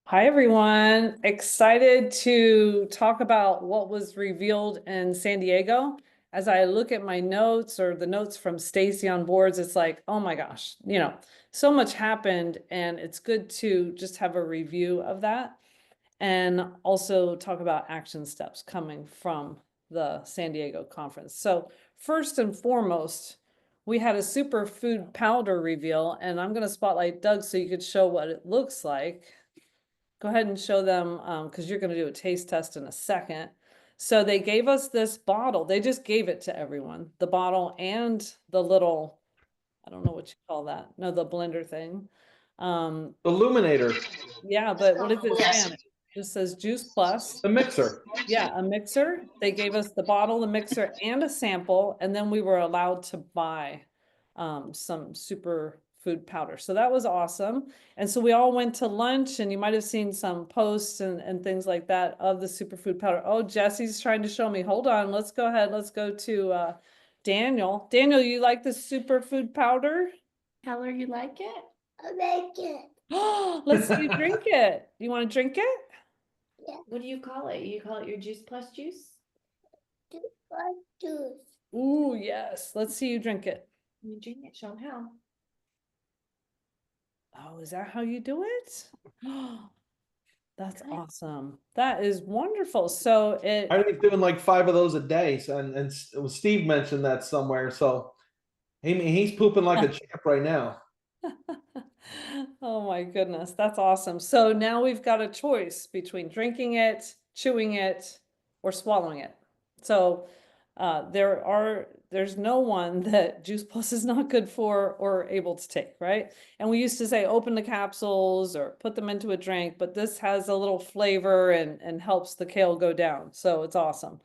Hi, everyone. Excited to talk about what was revealed in San Diego. As I look at my notes or the notes from Stacy on boards, it's like, oh my gosh, so much happened, and it's good to just have a review of that and also talk about action steps coming from the San Diego conference. So, first and foremost, we had a superfood powder reveal, and I'm going to spotlight Doug so you could show what it looks like. Go ahead and show them, because you're going to do a taste test in a second. So they gave us this bottle. They just gave it to everyone. The bottle and the little, I don't know what you call that. No, the blender thing. Um, Illuminator, yeah, but what does it stand? It just says Juice Plus. the mixer. Yeah, a mixer. They gave us the bottle, the mixer, and a sample, and then we were allowed to buy some super food powder. So that was awesome. And so we all went to lunch, and you might have seen some posts and things like that of the superfood powder. Oh, Jesse's trying to show me. Hold on, let's go ahead. Let's go to Daniel. Daniel, you like the superfood powder? Heller, you like it? I like it. Let's see you drink it. You want to drink it? What do you call it? You call it your juice plus juice? Juice. Ooh, yes. Let's see you drink it. You drink it, show them how. Oh, is that how you do it? That's Good. awesome. That is wonderful. So it, I think doing like 5 of those a day. So, and Steve mentioned that somewhere. So he's pooping like a champ right now. oh my goodness, that's awesome. So now we've got a choice between drinking it, chewing it, or swallowing it. So there's no one that Juice Plus is not good for or able to take, right? And we used to say open the capsules or put them into a drink, but this has a little flavor and helps the kale go down. So it's awesome.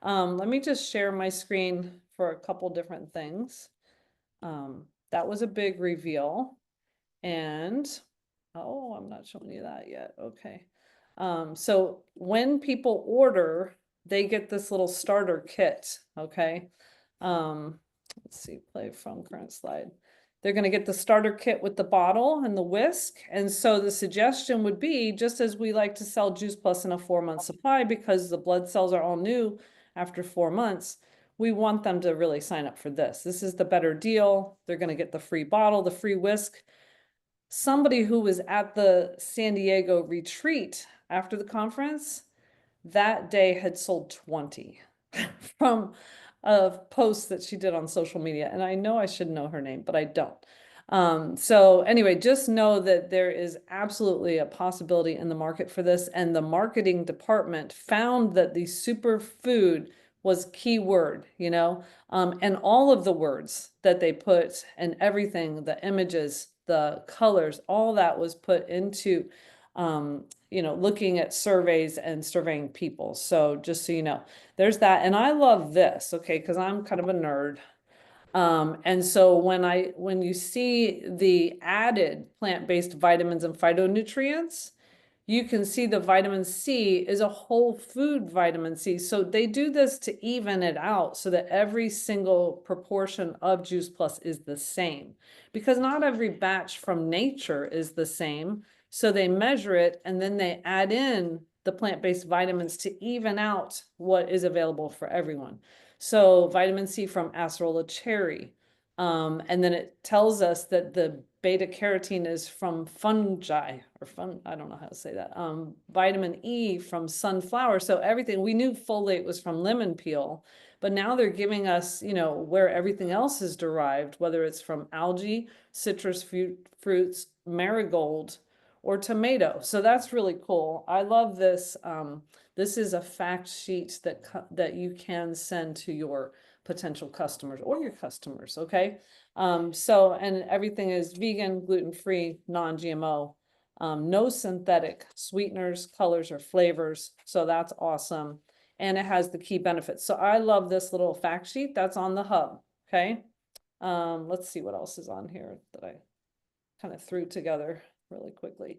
Let me just share my screen for a couple different things. That was a big reveal. And oh, I'm not showing you that yet. Okay. So when people order, they get this little starter kit. Okay. Let's see, play from current slide. They're going to get the starter kit with the bottle and the whisk. And so the suggestion would be, just as we like to sell Juice Plus in a 4-month supply because the blood cells are all new after 4 months, we want them to really sign up for this. This is the better deal. They're going to get the free bottle, the free whisk. Somebody who was at the San Diego retreat after the conference that day had sold 20 from a post that she did on social media. And I know I should know her name, but I don't. So anyway, just know that there is absolutely a possibility in the market for this. And the marketing department found that the superfood was keyword, and all of the words that they put and everything, the images, the colors, all that was put into looking at surveys and surveying people. So just so you know, there's that. And I love this, okay, because I'm kind of a nerd. And so when you see the added plant-based vitamins and phytonutrients, you can see the vitamin C is a whole food vitamin C. So they do this to even it out so that every single proportion of Juice Plus is the same, because not every batch from nature is the same. So they measure it and then they add in the plant-based vitamins to even out what is available for everyone. So vitamin C from acerola cherry. And then it tells us that the beta carotene is from fungi I don't know how to say that. Vitamin E from sunflower. So everything, we knew folate was from lemon peel, but now they're giving us, where everything else is derived, whether it's from algae, citrus fruits, marigold, or tomato. So that's really cool. I love this. This is a fact sheet that you can send to your potential customers or your customers. Okay. And everything is vegan, gluten-free, non-GMO, no synthetic sweeteners, colors, or flavors. So that's awesome. And it has the key benefits. So I love this little fact sheet that's on the hub. Okay. Let's see what else is on here that I kind of threw together really quickly.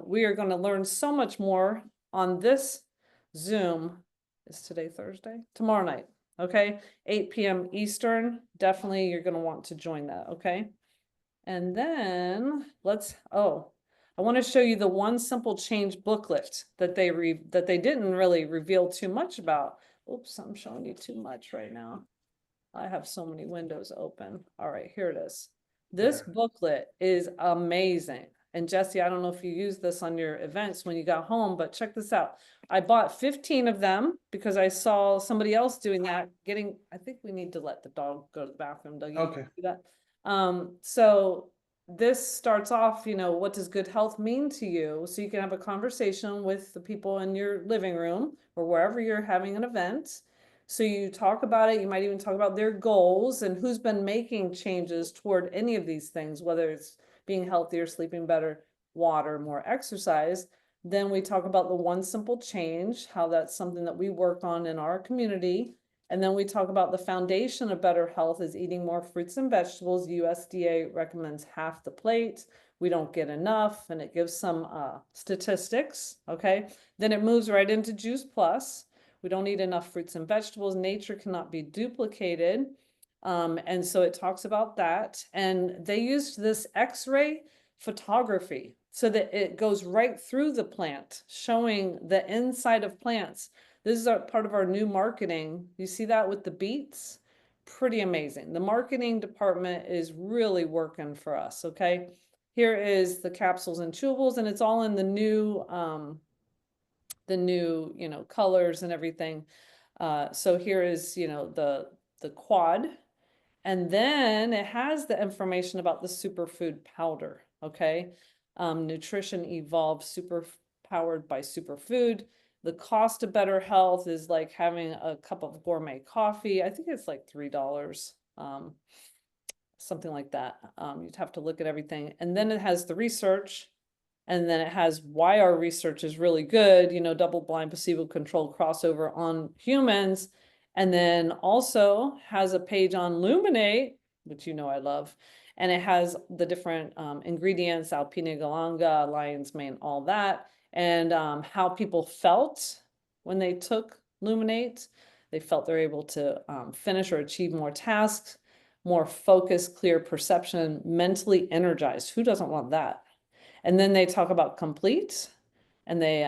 We are going to learn so much more on this Zoom. Is today Thursday? Tomorrow night. Okay. 8 p.m. Eastern. Definitely you're going to want to join that. Okay. And then I want to show you the one simple change booklet that they didn't really reveal too much about. Oops, I'm showing you too much right now. I have so many windows open. All right, here it is. This booklet is amazing. And Jesse, I don't know if you used this on your events when you got home, but check this out. I bought 15 of them because I saw somebody else doing that, I think we need to let the dog go to the bathroom, Dougie. Okay. Do that. So this starts off, what does good health mean to you? So you can have a conversation with the people in your living room or wherever you're having an event. So you talk about it, you might even talk about their goals and who's been making changes toward any of these things, whether it's being healthier, sleeping better, water, more exercise. Then we talk about the one simple change, how that's something that we work on in our community. And then we talk about the foundation of better health is eating more fruits and vegetables. USDA recommends half the plate. We don't get enough, and it gives some statistics, okay? Then it moves right into Juice Plus. We don't eat enough fruits and vegetables. Nature cannot be duplicated. And so it talks about that. And they used this X-ray photography so that it goes right through the plant, showing the inside of plants. This is part of our new marketing. You see that with the beets? Pretty amazing. The marketing department is really working for us, okay? Here is the capsules and chewables, and it's all in the new, colors and everything. So here is, the quad. And then it has the information about the superfood powder, okay? Nutrition evolved, super powered by superfood. The cost of better health is like having a cup of gourmet coffee. I think it's like $3, something like that. You'd have to look at everything. And then it has the research. And then it has why our research is really good, double-blind, placebo-controlled crossover on humans. And then also has a page on Luminate, which I love. And it has the different ingredients, Alpina galanga, lion's mane, all that. And how people felt when they took Luminate. They felt they're able to finish or achieve more tasks, more focus, clear perception, mentally energized. Who doesn't want that? And then they talk about complete, and they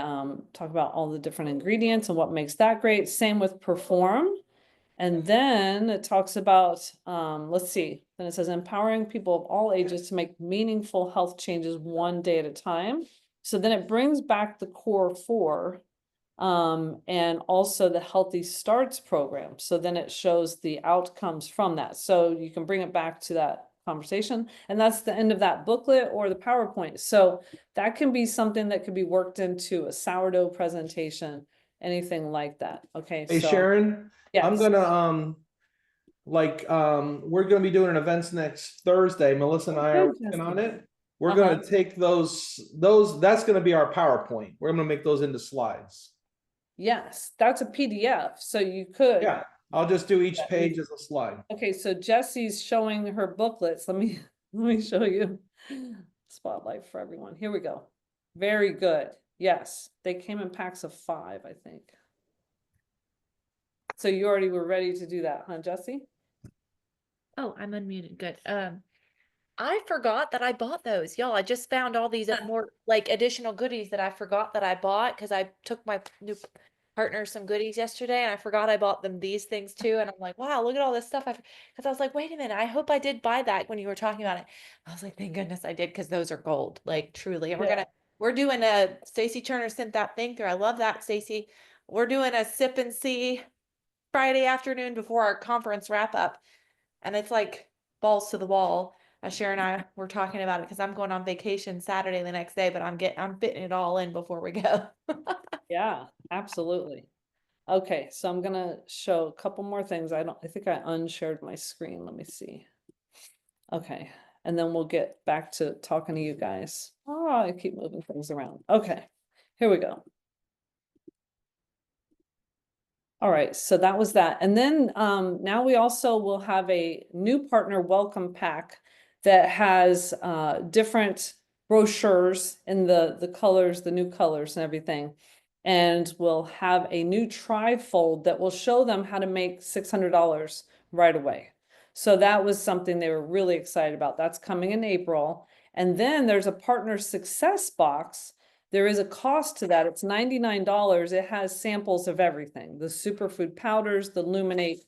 talk about all the different ingredients and what makes that great. Same with perform. And then it talks about, let's see, then it says empowering people of all ages to make meaningful health changes one day at a time. So then it brings back the core four, and also the Healthy Starts program. So then it shows the outcomes from that. So you can bring it back to that conversation, and that's the end of that booklet or the PowerPoint. So that can be something that could be worked into a sourdough presentation, anything like that. Okay. Hey, So Sharon, I'm yes. gonna, we're gonna be doing events next Thursday. Melissa and I are Good, working on Jesse. it. We're gonna take those, that's gonna be our PowerPoint. We're gonna make those into slides. Yes, that's a PDF. So you could. Yeah, I'll just do each page as a slide. Okay, so Jesse's showing her booklets. Let me show you. Spotlight for everyone. Here we go. Very good. Yes, they came in packs of 5, I think. So you already were ready to do that, huh, Jesse? Oh, I'm unmuted. Good. I forgot that I bought those. Y'all, I just found all these more like additional goodies that I forgot that I bought because I took my new partner some goodies yesterday and I forgot I bought them these things too. And I'm like, wow, look at all this stuff. Because I was like, wait a minute, I hope I did buy that when you were talking about it. I was like, thank goodness I did because those are gold, like truly. And we're doing a Stacy Turner sent that thing through. I love that, Stacy. We're doing a sip and see Friday afternoon before our conference wrap up. And it's like balls to the wall. Sharon and I were talking about it because I'm going on vacation Saturday the next day, but I'm fitting it all in before we go. Yeah, absolutely. Okay, so I'm gonna show a couple more things. I think I unshared my screen. Let me see. Okay, and then we'll get back to talking to you guys. Oh, I keep moving things around. Okay, here we go. All right, so that was that. And then now we also will have a new partner welcome pack that has different brochures in the colors, the new colors and everything. And we'll have a new trifold that will show them how to make $600 right away. So that was something they were really excited about. That's coming in April. And then there's a partner success box. There is a cost to that. It's $99. It has samples of everything, the superfood powders, the Luminate,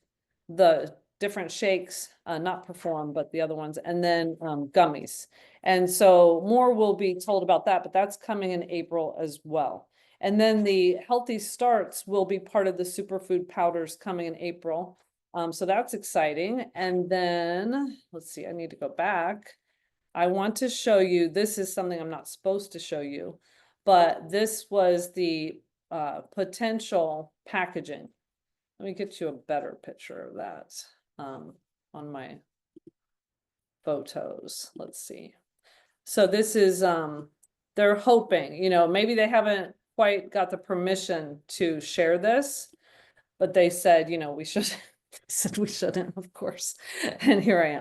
the different shakes, not Perform, but the other ones, and then gummies. And so more will be told about that, but that's coming in April as well. And then the Healthy Starts will be part of the superfood powders coming in April. So that's exciting. And then, let's see, I need to go back. I want to show you, this is something I'm not supposed to show you, but this was the potential packaging. Let me get you a better picture of that on my photos. Let's see. So this is, they're hoping, you know, maybe they haven't quite got the permission to share this, but they said, you know, we should, they said we shouldn't, of course. And here I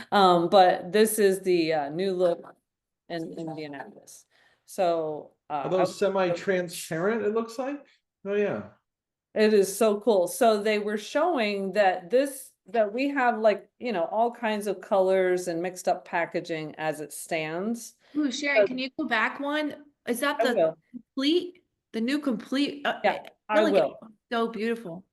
am. But this is the new look in Indianapolis. So Are those semi-transparent, it looks like? Oh, yeah. it is so cool. So they were showing that that we have, like, you know, all kinds of colors and mixed up packaging as it stands. Ooh, Sharon, can you go back one? Is that I the will. complete, the new complete? Yeah, I feel like will. it's so beautiful.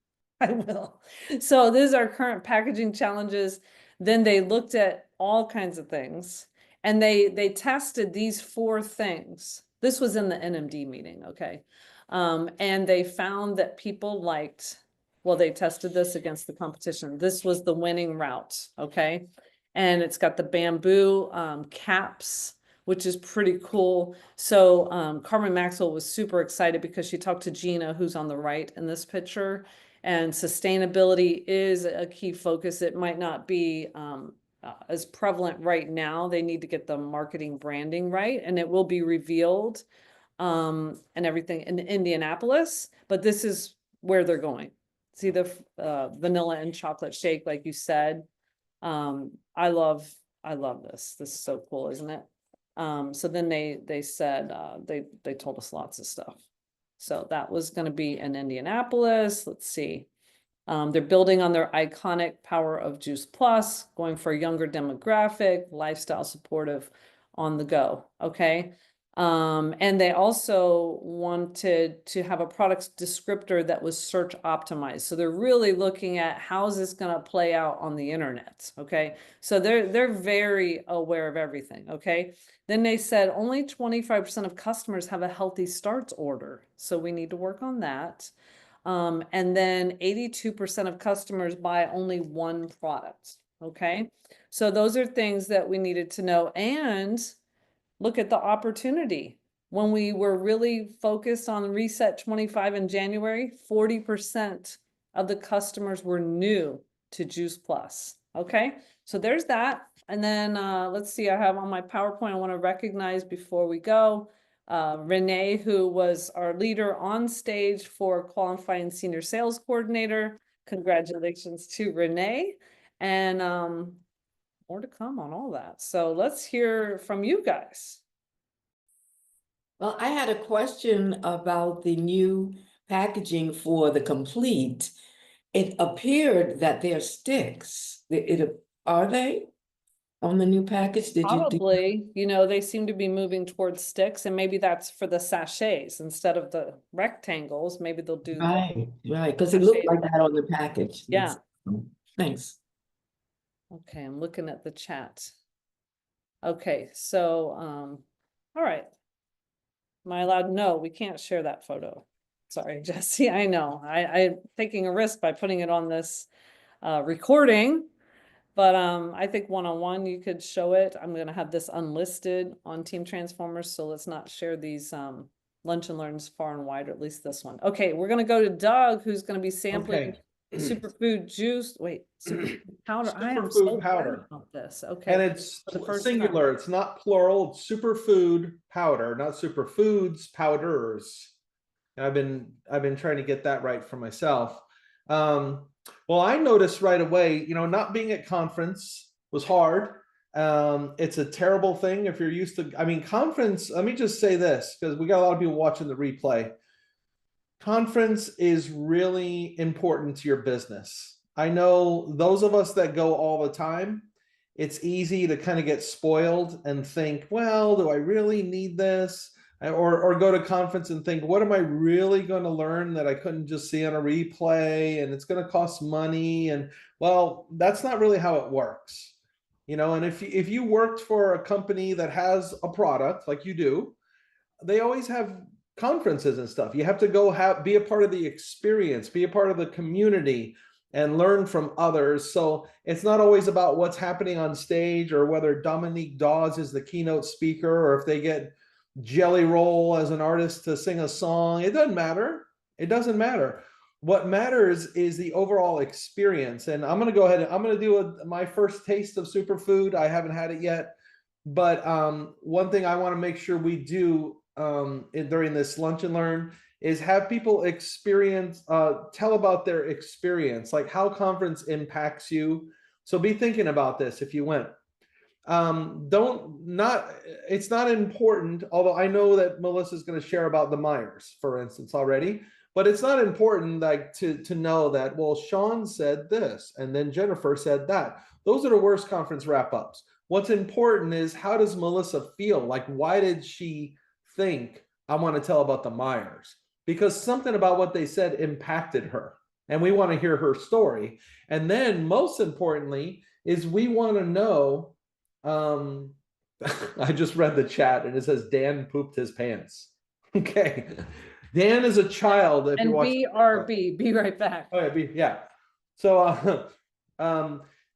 I will. So these are current packaging challenges. Then they looked at all kinds of things and they tested these 4 things. This was in the NMD meeting, okay? And they found that people liked, well, they tested this against the competition. This was the winning route, okay? And it's got the bamboo caps, which is pretty cool. So Carmen Maxwell was super excited because she talked to Gina, who's on the right in this picture. And sustainability is a key focus. It might not be as prevalent right now. They need to get the marketing branding right, and it will be revealed and everything in Indianapolis, but this is where they're going. See the vanilla and chocolate shake, like you said. I love this. This is so cool, isn't it? So then they said they told us lots of stuff. So that was going to be in Indianapolis. Let's see. They're building on their iconic power of Juice Plus, going for a younger demographic, lifestyle supportive, on the go. Okay. And they also wanted to have a product descriptor that was search optimized. So they're really looking at how is this going to play out on the internet. Okay. So they're very aware of everything. Okay. Then they said only 25% of customers have a Healthy Starts order. So we need to work on that. And then 82% of customers buy only one product. Okay. So those are things that we needed to know. And look at the opportunity. When we were really focused on Reset 25 in January, 40% of the customers were new to Juice Plus. Okay, so there's that. And then let's see, I have on my PowerPoint, I want to recognize before we go, Renee, who was our leader on stage for qualifying senior sales coordinator. Congratulations to Renee. And more to come on all that. So let's hear from you guys. Well, I had a question about the new packaging for the complete. It appeared that they're sticks. Are they on the new package? Probably, you know, they seem to be moving towards sticks, and maybe that's for the sachets instead of the rectangles. Maybe they'll do Right, because it looked like that on the package. Yeah. Thanks. Okay, I'm looking at the chat. Okay, so all right. Am I allowed? No, we can't share that photo. Sorry, Jesse. I know. I'm taking a risk by putting it on this recording, but I think one-on-one you could show it. I'm gonna have this unlisted on Team Transformers, so let's not share these lunch and learns far and wide, or at least this one. Okay, we're gonna go to Doug, who's gonna be sampling Okay. superfood juice. Wait, superfood powder. I am Superfood so powder. bad about this. Okay. And it's For the first time. singular, it's not plural, it's superfood powder, not superfoods powders. And I've been trying to get that right for myself. Well, I noticed right away, you know, not being at conference was hard. It's a terrible thing if you're used to, I mean, conference, let me just say this, because we got a lot of people watching the replay. Conference is really important to your business. I know those of us that go all the time, it's easy to kind of get spoiled and think, well, do I really need this? Or go to conference and think, what am I really going to learn that I couldn't just see on a replay, and it's going to cost money? And well, that's not really how it works. You know, and if you worked for a company that has a product like you do, they always have conferences and stuff. You have to go be a part of the experience, be a part of the community, and learn from others. So it's not always about what's happening on stage, or whether Dominique Dawes is the keynote speaker, or if they get Jelly Roll as an artist to sing a song. It doesn't matter. It doesn't matter. What matters is the overall experience. And I'm going to go ahead and I'm going to do my first taste of superfood. I haven't had it yet, but one thing I want to make sure we do during this lunch and learn is have people experience, tell about their experience, like how conference impacts you. So be thinking about this if you went. It's not important, although I know that Melissa's going to share about the Myers, for instance, already, but it's not important like to know that, well, Sean said this and then Jennifer said that. Those are the worst conference wrap-ups. What's important is, how does Melissa feel? Like, why did she think, I want to tell about the Myers? Because something about what they said impacted her, and we want to hear her story. And then most importantly is we want to know, I just read the chat and it says Dan pooped his pants. Okay. Dan is a child. If And you're watching, BRB, be right back. okay, yeah. So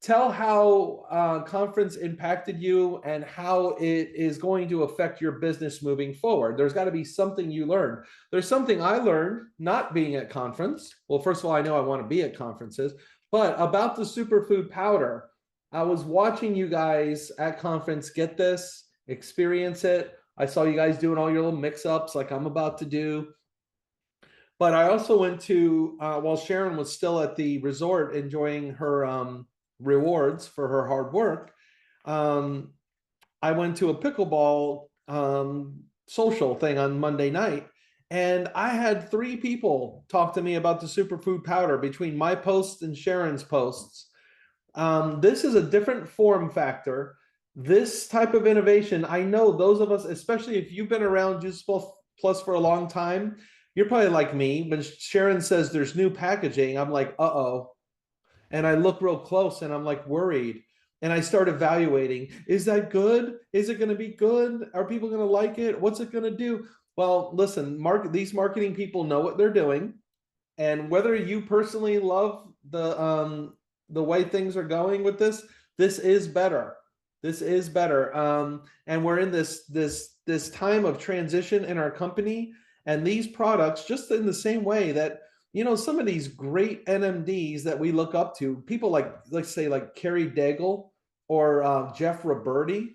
tell how conference impacted you and how it is going to affect your business moving forward. There's got to be something you learned. There's something I learned not being at conference. Well, first of all, I know I want to be at conferences, but about the superfood powder, I was watching you guys at conference get this, experience it. I saw you guys doing all your little mix-ups like I'm about to do. But I also went to, while Sharon was still at the resort enjoying her rewards for her hard work, I went to a pickleball social thing on Monday night. And I had 3 people talk to me about the superfood powder between my posts and Sharon's posts. This is a different form factor. This type of innovation, I know those of us, especially if you've been around Juice Plus for a long time, you're probably like me. When Sharon says there's new packaging, I'm like, uh-oh. And I look real close and I'm like worried. And I start evaluating, is that good? Is it going to be good? Are people going to like it? What's it going to do? Well, listen, these marketing people know what they're doing. And whether you personally love the way things are going with this is better. This is better. And we're in this time of transition in our company, and these products, just in the same way that, you know, some of these great NMDs that we look up to, people like, let's say like Carrie Daigle or Jeff Roberti,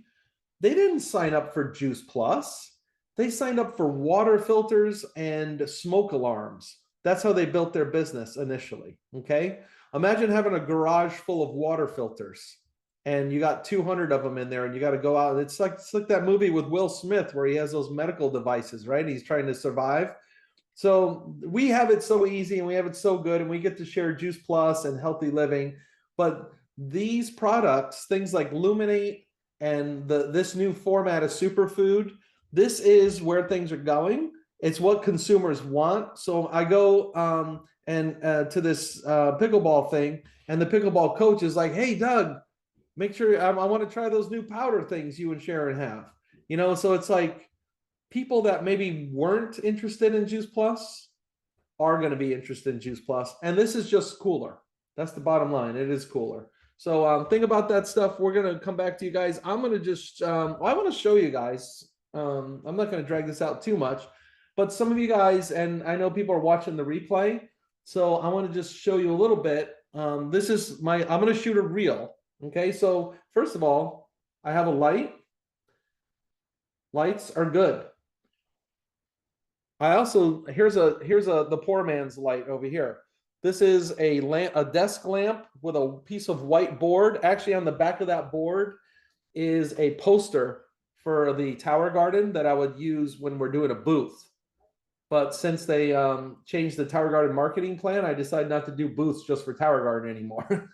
they didn't sign up for Juice Plus. They signed up for water filters and smoke alarms. That's how they built their business initially. Okay. Imagine having a garage full of water filters and you got 200 of them in there and you got to go out. It's like that movie with Will Smith where he has those medical devices, right? He's trying to survive. So we have it so easy and we have it so good, and we get to share Juice Plus and healthy living. But these products, things like Luminate and this new format of superfood, this is where things are going. It's what consumers want. So I go to this pickleball thing, and the pickleball coach is like, hey, Doug, make sure I want to try those new powder things you and Sharon have. You know, so it's like people that maybe weren't interested in Juice Plus are going to be interested in Juice Plus. And this is just cooler. That's the bottom line. It is cooler. So think about that stuff. We're going to come back to you guys. I'm going to just, I want to show you guys. I'm not going to drag this out too much, but some of you guys, and I know people are watching the replay, so I want to just show you a little bit. This is I'm going to shoot a reel. Okay, so first of all, I have a light. Lights are good. I also, here's the poor man's light over here. This is a desk lamp with a piece of white board. Actually, on the back of that board is a poster for the Tower Garden that I would use when we're doing a booth. But since they changed the Tower Garden marketing plan, I decided not to do booths just for Tower Garden anymore.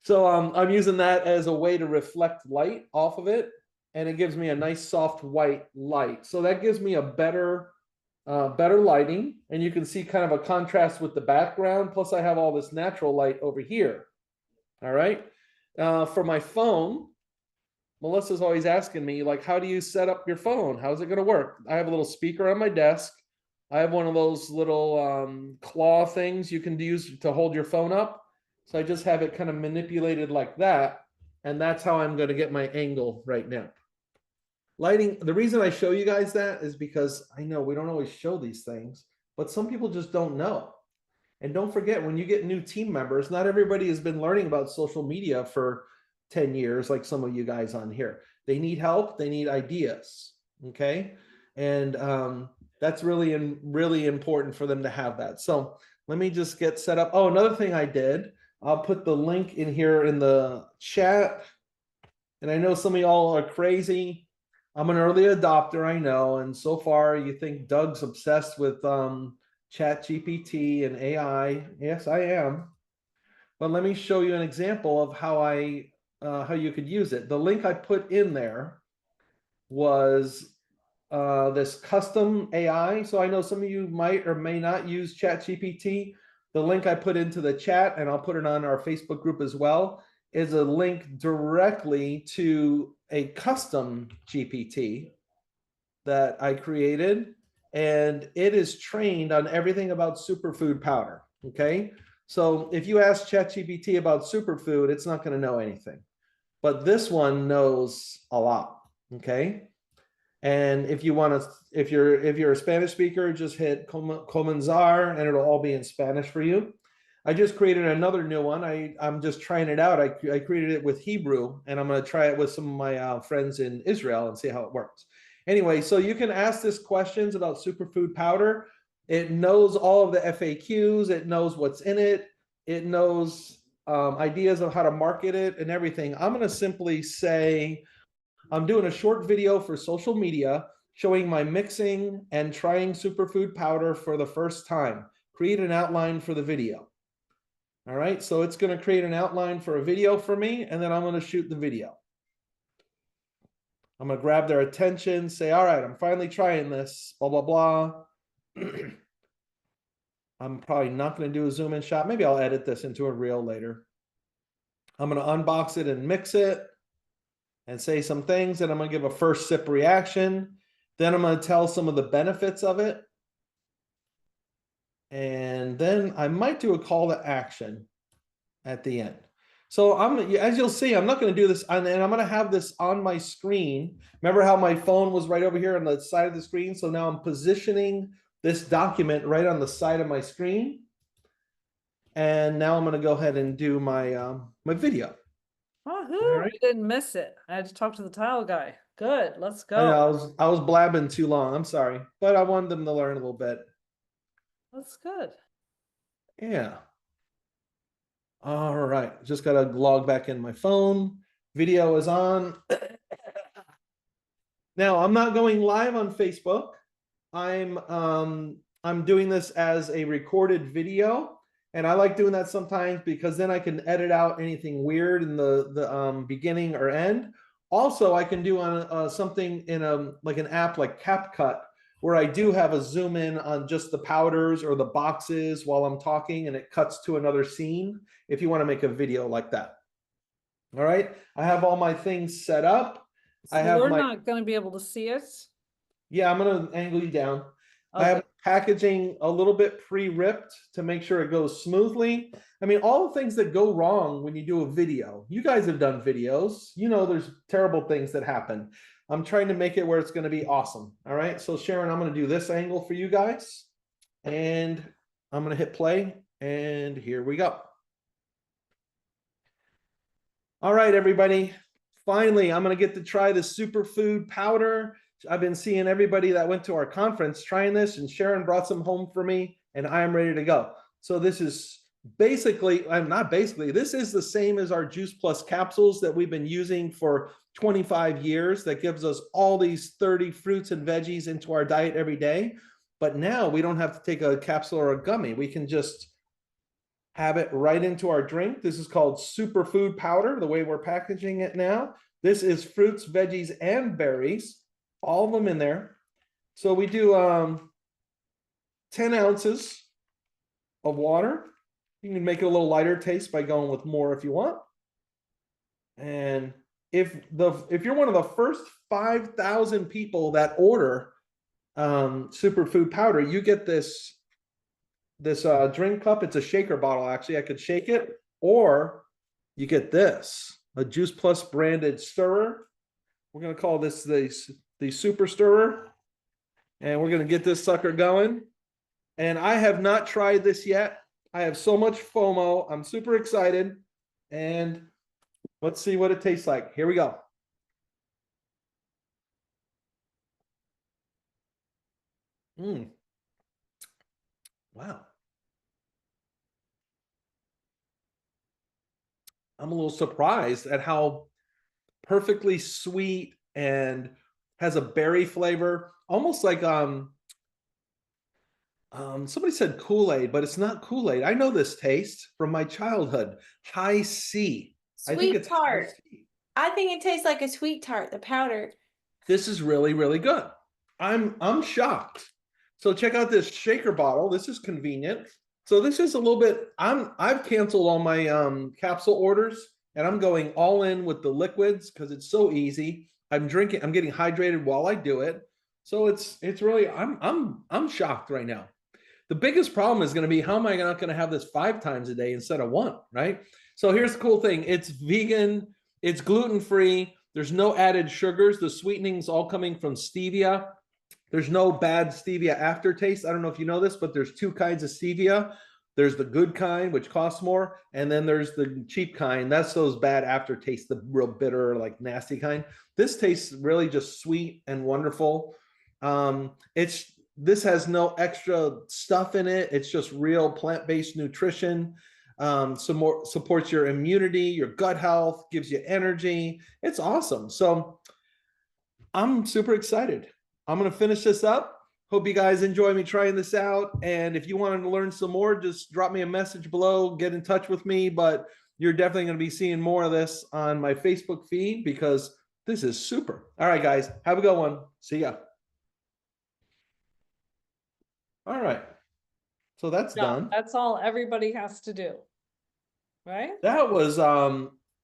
So I'm using that as a way to reflect light off of it, and it gives me a nice soft white light. So that gives me a better lighting, and you can see kind of a contrast with the background. Plus I have all this natural light over here. All right. For my phone, Melissa's always asking me, like, how do you set up your phone? How's it going to work? I have a little speaker on my desk. I have one of those little claw things you can use to hold your phone up. So I just have it kind of manipulated like that. And that's how I'm going to get my angle right now. Lighting, the reason I show you guys that is because I know we don't always show these things, but some people just don't know. And don't forget, when you get new team members, not everybody has been learning about social media for 10 years, like some of you guys on here. They need help, they need ideas, okay? And that's really important for them to have that. So let me just get set up. Oh, another thing I did, I'll put the link in here in the chat. And I know some of y'all are crazy. I'm an early adopter, I know. And so far you think Doug's obsessed with ChatGPT and AI. Yes, I am. But let me show you an example of how you could use it. The link I put in there was this custom AI. So I know some of you might or may not use ChatGPT. The link I put into the chat, and I'll put it on our Facebook group as well, is a link directly to a custom GPT that I created. And it is trained on everything about superfood powder, okay? So if you ask ChatGPT about superfood, it's not going to know anything. But this one knows a lot, okay? And if you want to, if you're a Spanish speaker, just hit comenzar and it'll all be in Spanish for you. I just created another new one. I'm just trying it out. I created it with Hebrew, and I'm going to try it with some of my friends in Israel and see how it works. Anyway, so you can ask this questions about superfood powder. It knows all of the FAQs. It knows what's in it. It knows ideas of how to market it and everything. I'm going to simply say, I'm doing a short video for social media showing my mixing and trying superfood powder for the first time. Create an outline for the video. All right, so it's going to create an outline for a video for me, and then I'm going to shoot the video. I'm going to grab their attention, say, all right, I'm finally trying this, blah, blah, blah. I'm probably not going to do a zoom in shot. Maybe I'll edit this into a reel later. I'm going to unbox it and mix it and say some things, and I'm going to give a first sip reaction. Then I'm going to tell some of the benefits of it. And then I might do a call to action at the end. So as you'll see, I'm not going to do this, and I'm going to have this on my screen. Remember how my phone was right over here on the side of the screen? So now I'm positioning this document right on the side of my screen. And now I'm going to go ahead and do my my video. Woohoo, you didn't miss it. I had to talk to the tile guy. Good, let's go. I know, I was blabbing too long. I'm sorry, but I wanted them to learn a little bit. That's good. Yeah. All right, just got to log back in my phone. Video is on. Now, I'm not going live on Facebook. I'm doing this as a recorded video, and I like doing that sometimes because then I can edit out anything weird in the beginning or end. Also, I can do on something in like an app like CapCut, where I do have a zoom in on just the powders or the boxes while I'm talking, and it cuts to another scene if you want to make a video like that. All right, I have all my things set up. So we're not going to be able to see it. Yeah, I'm going to angle you down. Okay. I have packaging a little bit pre-ripped to make sure it goes smoothly. I mean, all the things that go wrong when you do a video. You guys have done videos. You know there's terrible things that happen. I'm trying to make it where it's going to be awesome. All right, so Sharon, I'm going to do this angle for you guys. And I'm going to hit play. And here we go. All right, everybody. Finally, I'm going to get to try the superfood powder. I've been seeing everybody that went to our conference trying this, and Sharon brought some home for me, and I'm ready to go. So this is basically, I'm not basically, this is the same as our Juice Plus capsules that we've been using for 25 years. That gives us all these 30 fruits and veggies into our diet every day. But now we don't have to take a capsule or a gummy. We can just have it right into our drink. This is called superfood powder, the way we're packaging it now. This is fruits, veggies, and berries, all of them in there. So we do 10 ounces of water. You can make it a little lighter taste by going with more if you want. And if you're one of the first 5,000 people that order superfood powder, you get this drink cup. It's a shaker bottle, actually. I could shake it, or you get this, a Juice Plus branded stirrer. We're gonna call this the super stirrer, and we're gonna get this sucker going. And I have not tried this yet. I have so much FOMO. I'm super excited, and let's see what it tastes like. Here we go. Wow. I'm a little surprised at how perfectly sweet and has a berry flavor, almost like somebody said Kool-Aid, but it's not Kool-Aid. I know this taste from my childhood. High C. I think Sweet it's High tart. C. I think it tastes like a sweet tart, the powder. This is really, really good. I'm shocked. So check out this shaker bottle. This is convenient. So this is a little bit, I've canceled all my capsule orders, and I'm going all in with the liquids because it's so easy. I'm getting hydrated while I do it. So it's really, I'm shocked right now. The biggest problem is going to be, how am I not going to have this 5 times a day instead of 1, right? So here's the cool thing. It's vegan, it's gluten-free, there's no added sugars. The sweetening's all coming from stevia. There's no bad stevia aftertaste. I don't know if you know this, but there's 2 kinds of stevia. There's the good kind, which costs more, and then there's the cheap kind. That's those bad aftertaste, the real bitter, like nasty kind. This tastes really just sweet and wonderful. This has no extra stuff in it. It's just real plant-based nutrition. Some more supports your immunity, your gut health, gives you energy. It's awesome. So I'm super excited. I'm going to finish this up. Hope you guys enjoy me trying this out. And if you wanted to learn some more, just drop me a message below, get in touch with me. But you're definitely going to be seeing more of this on my Facebook feed because this is super. All right, guys, have a good one. See ya. All right. So that's done. That's all everybody has to do. Right? That was,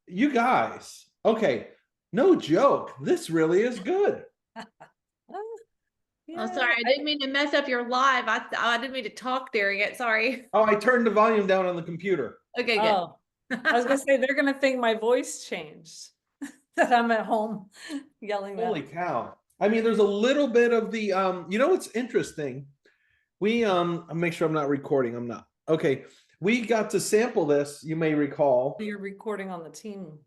you guys. Okay. No joke. This really is good. Oh, sorry, I didn't mean to mess up your live. I didn't mean to talk during it. Sorry. Oh, I turned the volume down on the computer. Okay, good. Oh, I was gonna say, they're gonna think my voice changed, that I'm at home yelling that. Holy cow. I mean, there's a little bit of the, you know what's interesting? We, I'll make sure I'm not recording. I'm not. Okay. We got to sample this, you may recall. You're recording on the team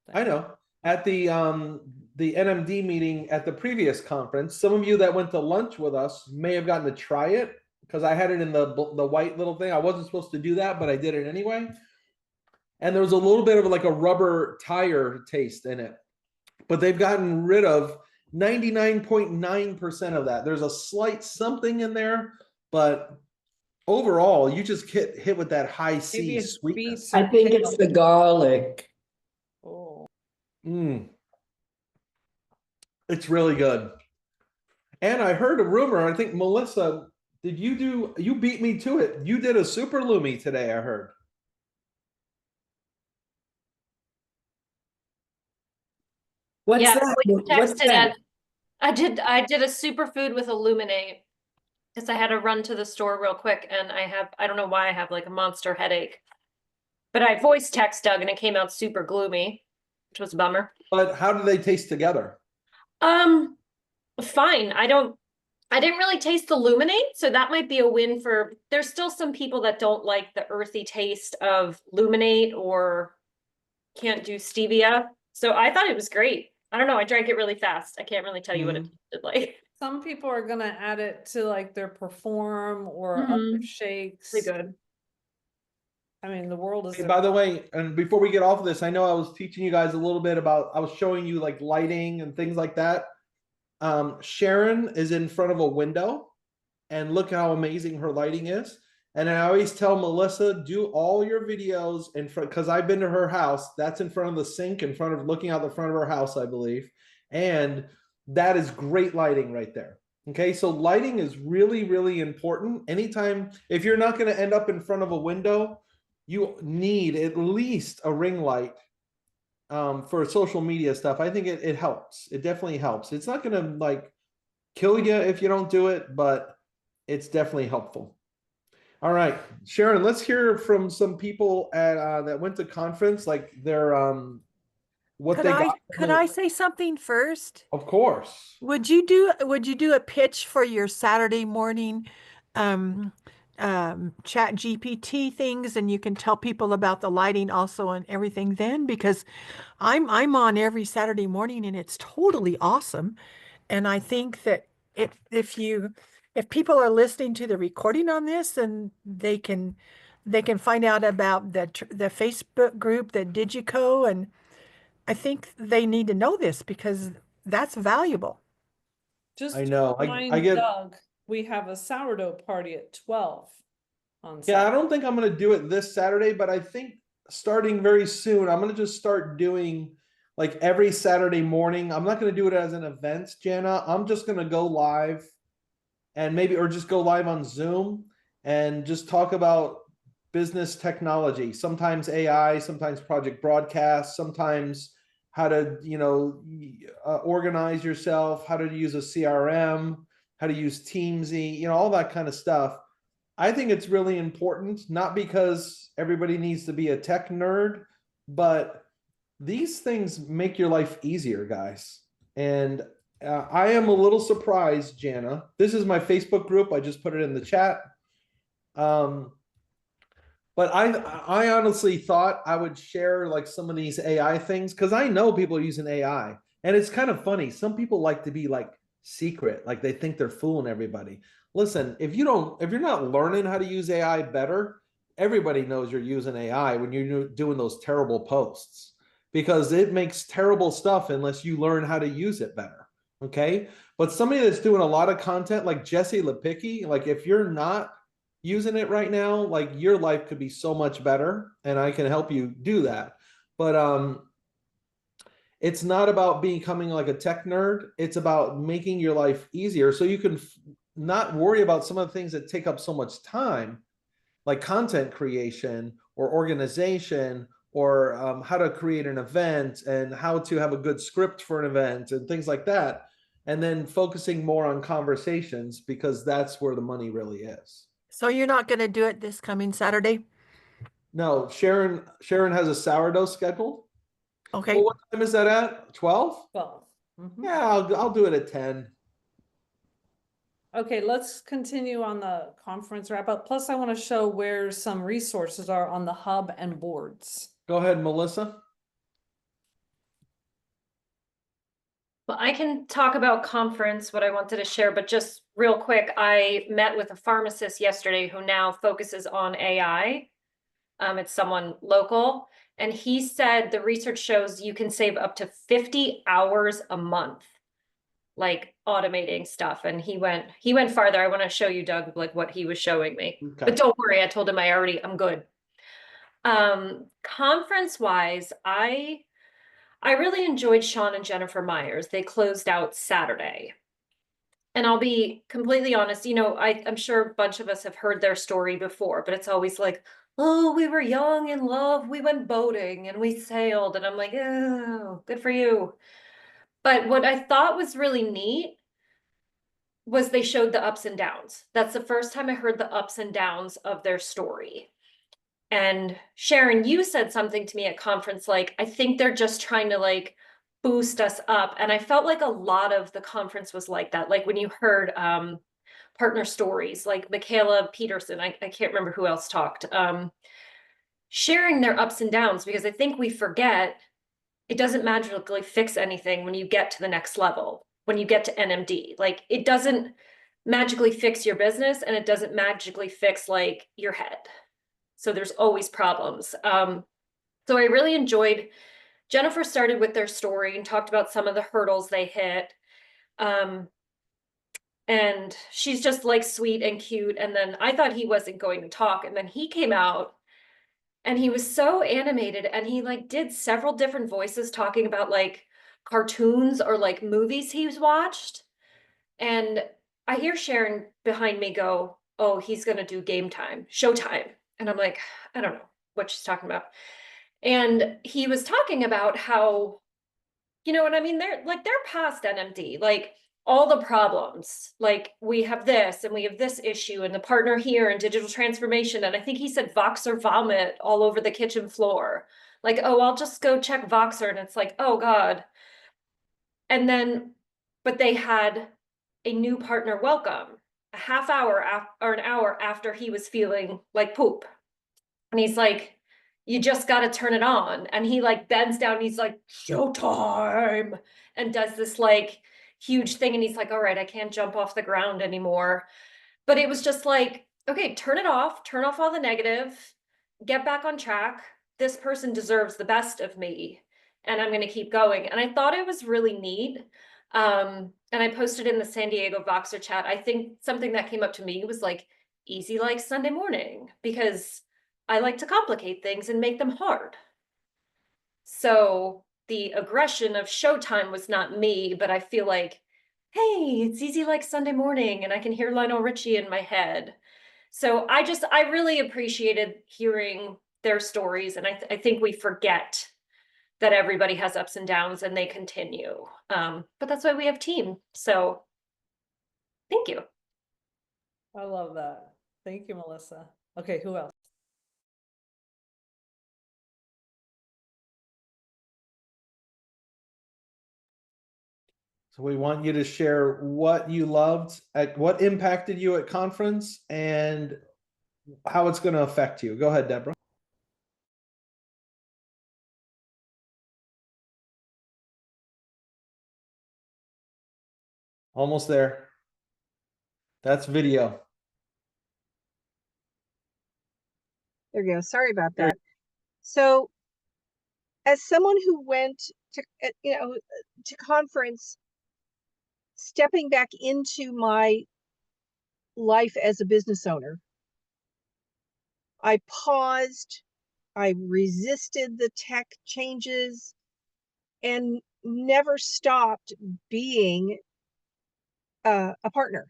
thing. I know. At the NMD meeting at the previous conference, some of you that went to lunch with us may have gotten to try it because I had it in the white little thing. I wasn't supposed to do that, but I did it anyway. And there was a little bit of like a rubber tire taste in it, but they've gotten rid of 99.9% of that. There's a slight something in there, but overall, you just get hit with that high Maybe C it's sweetness. beets I or think it's the garlic. Oh. It's really good. And I heard a rumor, I think Melissa, you beat me to it. You did a super Lumi today, I heard. What's Yeah, that? we What's texted that? it. I did a superfood with Illuminate because I had to run to the store real quick and I don't know why I have like a monster headache. But I voice text Doug and it came out super gloomy, which was a bummer. But how do they taste together? Fine. I didn't really taste the Luminate, so that might be a win for, there's still some people that don't like the earthy taste of Luminate or can't do stevia. So I thought it was great. I don't know, I drank it really fast. I can't really tell you what it tasted like. Some people are gonna add it to like their Perform or other shakes. Really good. I mean, the world is. Hey, by the way, and before we get off of this, I know I was teaching you guys a little bit about, I was showing you like lighting and things like that. Sharon is in front of a window and look how amazing her lighting is. And I always tell Melissa, do all your videos in front, because I've been to her house. That's in front of the sink, in front of looking out the front of her house, I believe. And that is great lighting right there. Okay, so lighting is really, really important. Anytime, if you're not going to end up in front of a window, you need at least a ring light for social media stuff. I think it helps. It definitely helps. It's not going to like kill you if you don't do it, but it's definitely helpful. All right, Sharon, let's hear from some people at that went to conference, like their what Could they I got. could I say something first? Of course. Would you do a pitch for your Saturday morning um chat GPT things, and you can tell people about the lighting also and everything then? Because I'm on every Saturday morning and it's totally awesome. And I think that if people are listening to the recording on this, then they can find out about the Facebook group, the Digico, and I think they need to know this because that's valuable. Just I know. I remind get. Doug, we have a sourdough party at 12 on Yeah, I Saturday. don't think I'm going to do it this Saturday, but I think starting very soon, I'm going to just start doing like every Saturday morning. I'm not going to do it as an event, Jana. I'm just going to go live and maybe, or just go live on Zoom and just talk about business technology, sometimes AI, sometimes project broadcast, sometimes how to, organize yourself, how to use a CRM, how to use Teamsy, all that kind of stuff. I think it's really important, not because everybody needs to be a tech nerd, but these things make your life easier, guys. And I am a little surprised, Jana. This is my Facebook group. I just put it in the chat. But I honestly thought I would share like some of these AI things because I know people are using AI. And it's kind of funny. Some people like to be like secret, like they think they're fooling everybody. Listen, if you're not learning how to use AI better, everybody knows you're using AI when you're doing those terrible posts because it makes terrible stuff unless you learn how to use it better. Okay. But somebody that's doing a lot of content like Jesse Lepicki, like if you're not using it right now, like your life could be so much better and I can help you do that. But it's not about becoming like a tech nerd. It's about making your life easier so you can not worry about some of the things that take up so much time, like content creation or organization or how to create an event and how to have a good script for an event and things like that. And then focusing more on conversations because that's where the money really is. So you're not going to do it this coming Saturday? No, Sharon has a sourdough scheduled. Okay. Well, what time is that at? 12? 12. Mhm. Yeah, I'll do it at 10. Okay, let's continue on the conference wrap up. Plus, I want to show where some resources are on the hub and boards. Go ahead, Melissa. Well, I can talk about conference, what I wanted to share, but just real quick, I met with a pharmacist yesterday who now focuses on AI. It's someone local, and he said the research shows you can save up to 50 hours a month, like automating stuff. And he went farther. I want to show you, Doug, like what he was showing me. Okay. But don't worry, I told him I'm good. Conference wise, I really enjoyed Sean and Jennifer Myers. They closed out Saturday. And I'll be completely honest, I'm sure a bunch of us have heard their story before, but it's always like, oh, we were young in love, we went boating and we sailed. And I'm like, oh, good for you. But what I thought was really neat was they showed the ups and downs. That's the first time I heard the ups and downs of their story. And Sharon, you said something to me at conference, like, I think they're just trying to like boost us up. And I felt like a lot of the conference was like that. Like when you heard partner stories, like Michaela Peterson, I can't remember who else talked, sharing their ups and downs, because I think we forget it doesn't magically fix anything when you get to the next level, when you get to NMD. Like it doesn't magically fix your business and it doesn't magically fix like your head. So there's always problems. So I really enjoyed, Jennifer started with their story and talked about some of the hurdles they hit. And And she's just like sweet and cute. And then I thought he wasn't going to talk. And then he came out and he was so animated and he like did several different voices talking about like cartoons or like movies he's watched. And I hear Sharon behind me go, "Oh, he's going to do game time, showtime." And I'm like, I don't know what she's talking about. And he was talking about how, you know what I mean? They're past NMD, like all the problems. Like we have this and we have this issue and the partner here and digital transformation. And I think he said Voxer vomit all over the kitchen floor. Like, oh, I'll just go check Voxer. And it's like, oh God. And then, but they had a new partner welcome a half hour or an hour after he was feeling like poop. And he's like, you just got to turn it on. And he like bends down and he's like, showtime, and does this like huge thing. And he's like, all right, I can't jump off the ground anymore. But it was just like, okay, turn it off, turn off all the negative, get back on track. This person deserves the best of me. And I'm going to keep going. And I thought it was really neat. And I posted in the San Diego Voxer chat. I think something that came up to me was like easy like Sunday morning, because I like to complicate things and make them hard. So the aggression of showtime was not me, but I feel like, hey, it's easy like Sunday morning, and I can hear Lionel Richie in my head. So I really appreciated hearing their stories, and I think we forget that everybody has ups and downs and they continue. But that's why we have team. So thank you. I love that. Thank you, Melissa. Okay, who else? So we want you to share what you loved, what impacted you at conference, and how it's going to affect you. Go ahead, Deborah. Almost there. That's video. There you go. Sorry about There- that. So, as someone who went to, to conference, stepping back into my life as a business owner, I paused, I resisted the tech changes, and never stopped being a partner,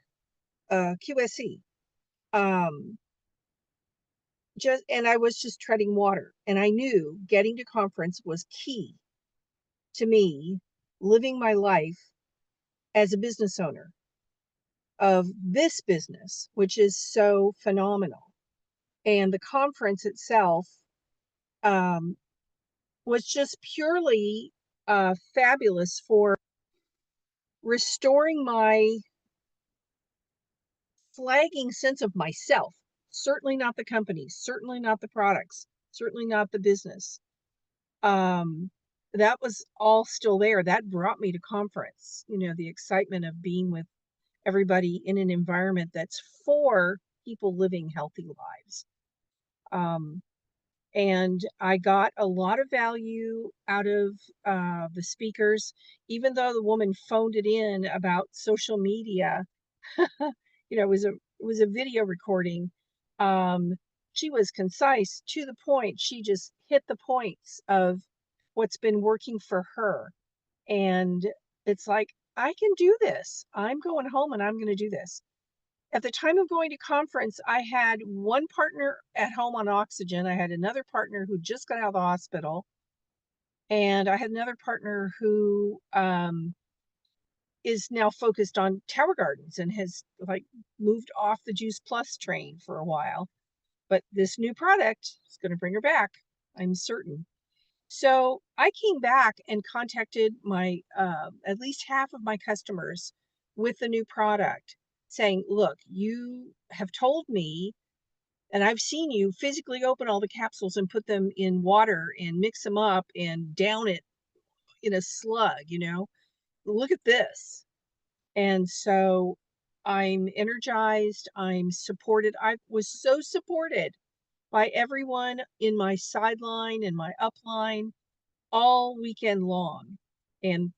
QSC. And I was just treading water, and I knew getting to conference was key to me living my life as a business owner of this business, which is so phenomenal. And the conference itself was just purely fabulous for restoring my flagging sense of myself. Certainly not the company, certainly not the products, certainly not the business. That was all still there. That brought me to conference, the excitement of being with everybody in an environment that's for people living healthy lives. And I got a lot of value out of the speakers, even though the woman phoned it in about social media. It was a video recording. She was concise, to the point. She just hit the points of what's been working for her. And it's like, I can do this. I'm going home and I'm going to do this. At the time of going to conference, I had one partner at home on oxygen. I had another partner who just got out of the hospital. And I had another partner who is now focused on Tower Gardens and has like moved off the Juice Plus train for a while. But this new product is going to bring her back, I'm certain. So I came back and contacted my at least half of my customers with the new product, saying, look, you have told me, and I've seen you physically open all the capsules and put them in water and mix them up and down it in a slug, look at this. And so I'm energized, I'm supported. I was so supported by everyone in my sideline and my upline all weekend long. And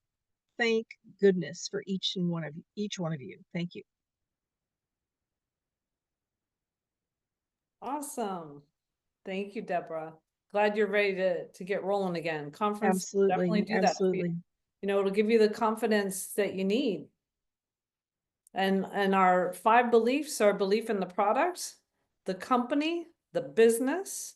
thank goodness for each one of you. Thank you. Awesome. Thank you, Deborah. Glad you're ready to get rolling again. Conference will definitely Absolutely, do that for you. absolutely. You know, it'll give you the confidence that you need. And our 5 beliefs are belief in the product, the company, the business,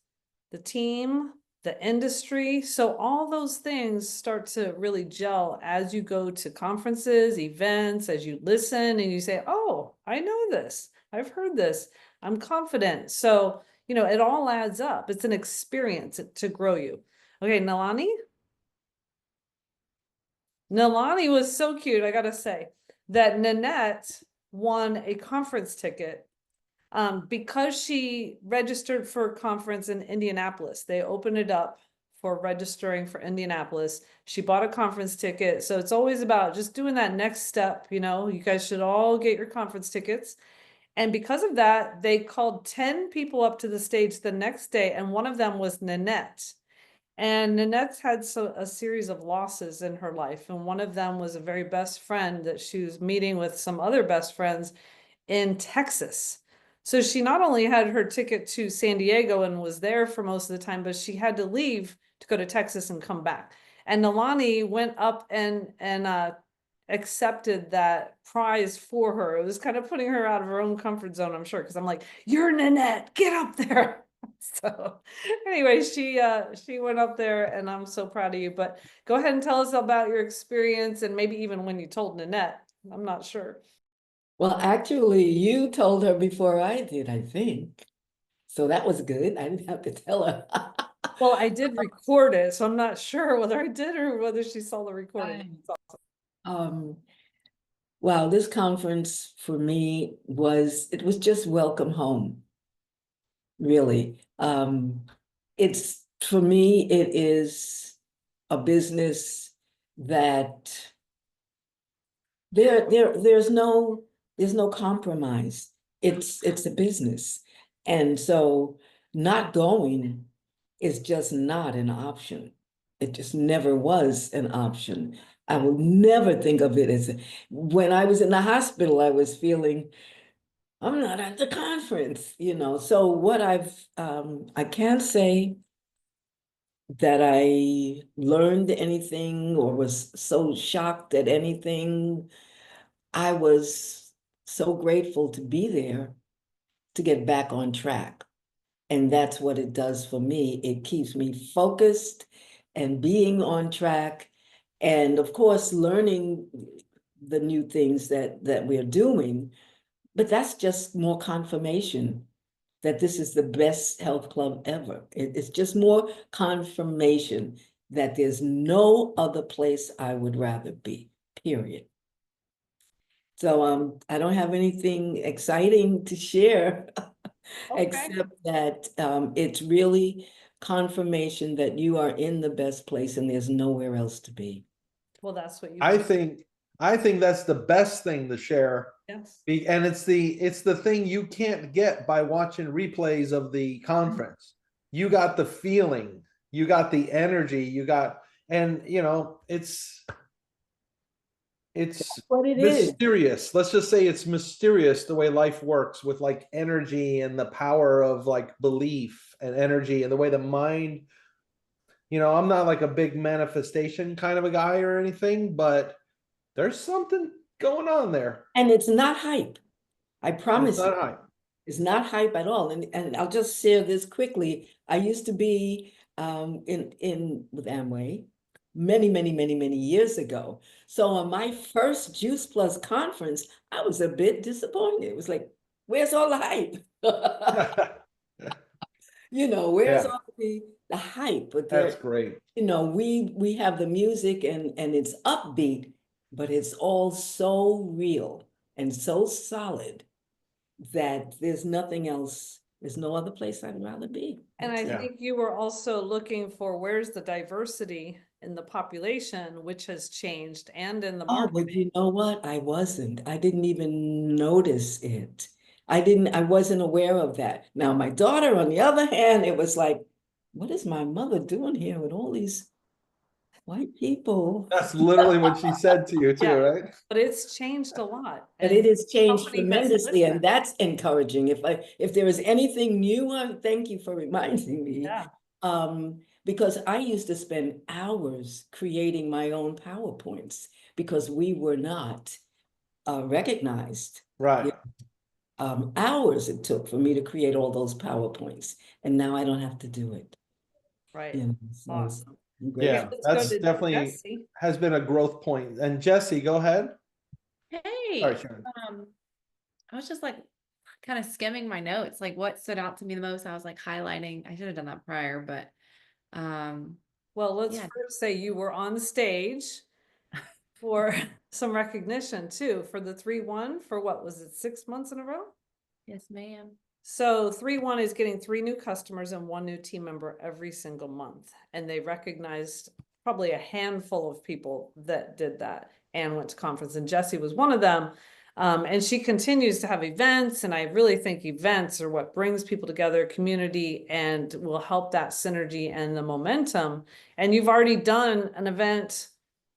the team, the industry. So all those things start to really gel as you go to conferences, events, as you listen and you say, oh, I know this. I've heard this. I'm confident. So, you know, it all adds up. It's an experience to grow you. Okay, Nalani? Nalani was so cute, I gotta say, that Nanette won a conference ticket because she registered for a conference in Indianapolis. They opened it up for registering for Indianapolis. She bought a conference ticket. So it's always about just doing that next step. You know, you guys should all get your conference tickets. And because of that, they called 10 people up to the stage the next day, and one of them was Nanette. And Nanette's had a series of losses in her life, and one of them was a very best friend that she was meeting with some other best friends in Texas. So she not only had her ticket to San Diego and was there for most of the time, but she had to leave to go to Texas and come back. And Nalani went up and accepted that prize for her. It was kind of putting her out of her own comfort zone, I'm sure, because I'm like, you're Nanette, get up there. So anyway, she went up there, and I'm so proud of you. But go ahead and tell us about your experience, and maybe even when you told Nanette. I'm not sure. Well, actually, you told her before I did, I think. So that was good. I didn't have to tell her. Well, I did record it, so I'm not sure whether I did or whether she saw the recording. Um, Wow, this conference for me it was just welcome home, really. For me, it is a business that there's no compromise. It's a business. And so not going is just not an option. It just never was an option. I will never think of it as, when I was in the hospital, I was feeling, I'm not at the conference, you know. So what I can't say that I learned anything or was so shocked at anything. I was so grateful to be there to get back on track. And that's what it does for me. It keeps me focused and being on track. And of course, learning the new things that we're doing. But that's just more confirmation that this is the best health club ever. It's just more confirmation that there's no other place I would rather be, period. So I don't have anything exciting to share. Okay. Except that it's really confirmation that you are in the best place and there's nowhere else to be. Well, that's what you. I think that's the best thing to share. Yes. And it's the thing you can't get by watching replays of the conference. You got the feeling, you got the energy, and you know, it's What it is. mysterious. Let's just say it's mysterious the way life works with like energy and the power of like belief and energy and the way the mind, you know, I'm not like a big manifestation kind of a guy or anything, but there's something going on there. And it's not hype. I And promise it's you. not hype. It's not hype at all. And I'll just share this quickly. I used to be in with Amway many years ago. So on my first Juice Plus conference, I was a bit disappointed. It was like, where's all the hype? You know, where's Yeah. all the hype? But That's there, great. you know, we have the music and it's upbeat, but it's all so real and so solid that there's nothing else. There's no other place I'd rather be. And I Yeah. think you were also looking for where's the diversity in the population, which has changed, and in the Oh, but marketing. you know what? I wasn't. I didn't even notice it. I wasn't aware of that. Now, my daughter, on the other hand, it was like, what is my mother doing here with all these white people. That's literally what she said to you too, Yeah. right? But it's changed a lot. But and it has changed company has tremendously, and listened. that's encouraging. If there is anything new, thank you for reminding me. Yeah. Because I used to spend hours creating my own PowerPoints because we were not recognized. Right. Hours it took for me to create all those PowerPoints, and now I don't have to do it. Right. You know, so Awesome. I'm Okay, Yeah, grateful. let's go that's to definitely Jesse. has been a growth point. And Jesse, go ahead. Hey, Sorry, Sharon. I was just like kind of skimming my notes, like what stood out to me the most. I was like highlighting. I should have done that prior, but Well, let's yeah. first say you were on stage for some recognition too, for the 3-1 for what was it, 6 months in a row? Yes, ma'am. So 3-1 is getting 3 new customers and 1 new team member every single month. And they recognized probably a handful of people that did that and went to conference. And Jessie was one of them. And she continues to have events. And I really think events are what brings people together, community, and will help that synergy and the momentum. And you've already done an event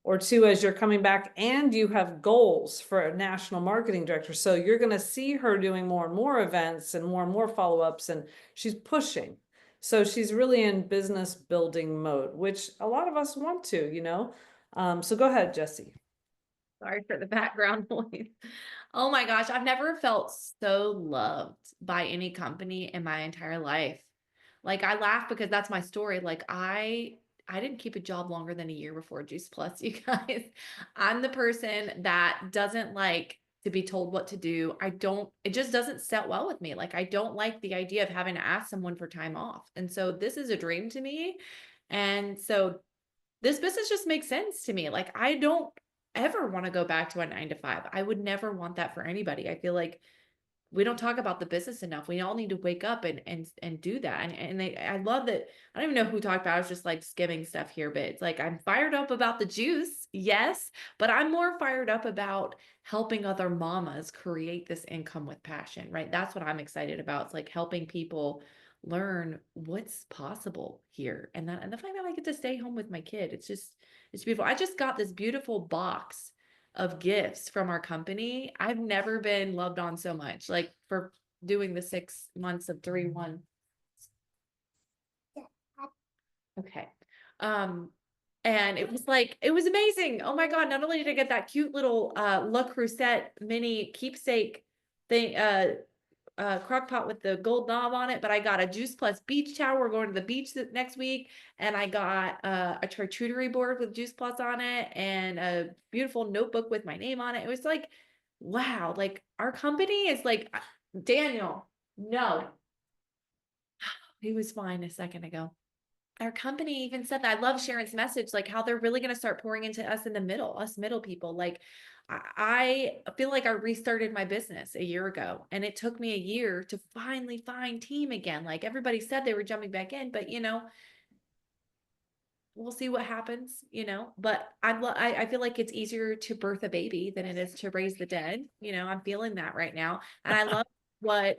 or 2 as you're coming back, and you have goals for a national marketing director. So you're going to see her doing more and more events and more follow-ups, and she's pushing. So she's really in business building mode, which a lot of us want to, you know. So go ahead, Jessie. Sorry for the background noise. Oh my gosh, I've never felt so loved by any company in my entire life. Like I laugh because that's my story. Like I didn't keep a job longer than a year before Juice Plus, you guys. I'm the person that doesn't like to be told what to do. It just doesn't set well with me. Like I don't like the idea of having to ask someone for time off. And so this is a dream to me. And so this business just makes sense to me. Like I don't ever want to go back to a 9 to 5. I would never want that for anybody. I feel like we don't talk about the business enough. We all need to wake up and do that. I love that. I don't even know who talked about it. I was just like skimming stuff here, but it's like I'm fired up about the juice, yes, but I'm more fired up about helping other mamas create this income with passion, right? That's what I'm excited about. It's like helping people learn what's possible here. And the fact that I get to stay home with my kid, it's beautiful. I just got this beautiful box of gifts from our company. I've never been loved on so much, like for doing the 6 months of 3-1. Okay. And it was amazing. Oh my God. Not only did I get that cute little Le Creuset mini keepsake thing, crock pot with the gold knob on it, but I got a Juice Plus beach towel. We're going to the beach next week, and I got a charcuterie board with Juice Plus on it and a beautiful notebook with my name on it. It was like, wow, like our company is like, Daniel, no, he was fine a second ago. Our company even said that. I love Sharon's message, like how they're really going to start pouring into us in the middle, us middle people. Like I feel like I restarted my business a year ago, and it took me a year to finally find team again. Like everybody said they were jumping back in, but we'll see what happens, but I feel like it's easier to birth a baby than it is to raise the dead. I'm feeling that right now. And I love what